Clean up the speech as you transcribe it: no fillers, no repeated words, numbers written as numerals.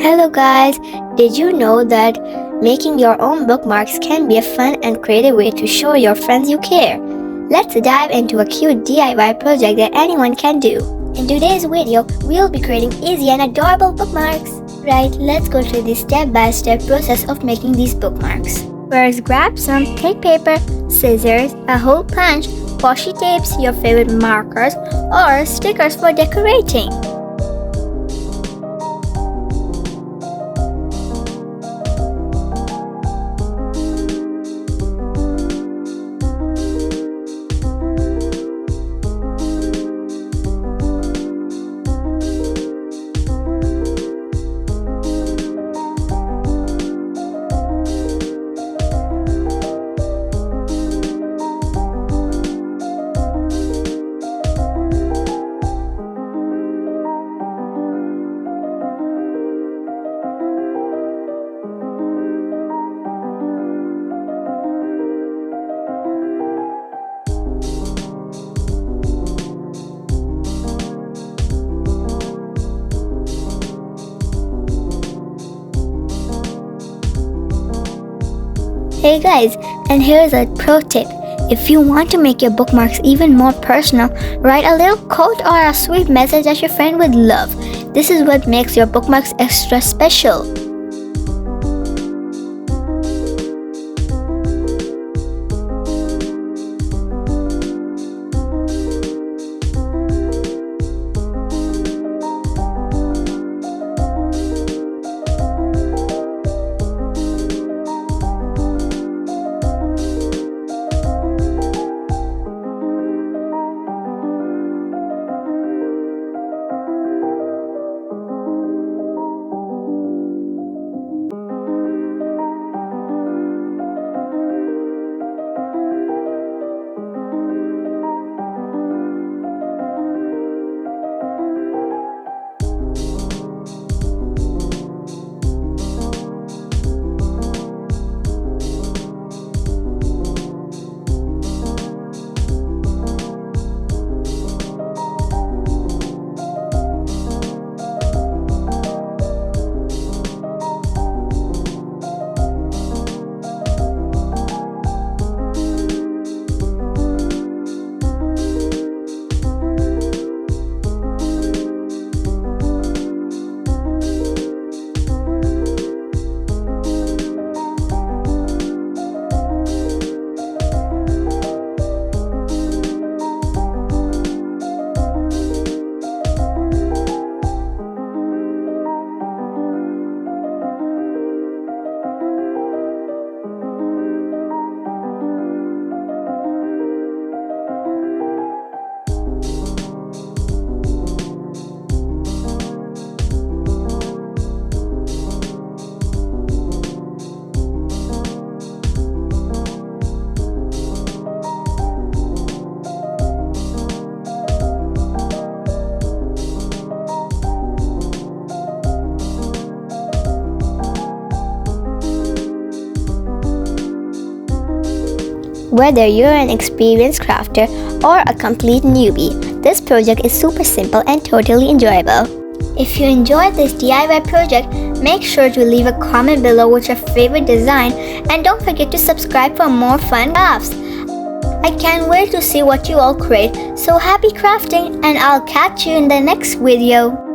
Hello guys, did you know that making your own bookmarks can be a fun and creative way to show your friends you care? Let's dive into a cute DIY project that anyone can do. In today's video, we'll be creating easy and adorable bookmarks. Right, let's go through the step-by-step process of making these bookmarks. First, grab some thick paper, scissors, a hole punch, washi tapes, your favorite markers, or stickers for decorating. Hey guys, and here's a pro tip. If you want to make your bookmarks even more personal, write a little quote or a sweet message that your friend would love. This is what makes your bookmarks extra special. Whether you're an experienced crafter or a complete newbie, this project is super simple and totally enjoyable. If you enjoyed this DIY project, make sure to leave a comment below with your favorite design and don't forget to subscribe for more fun crafts. I can't wait to see what you all create, so happy crafting and I'll catch you in the next video.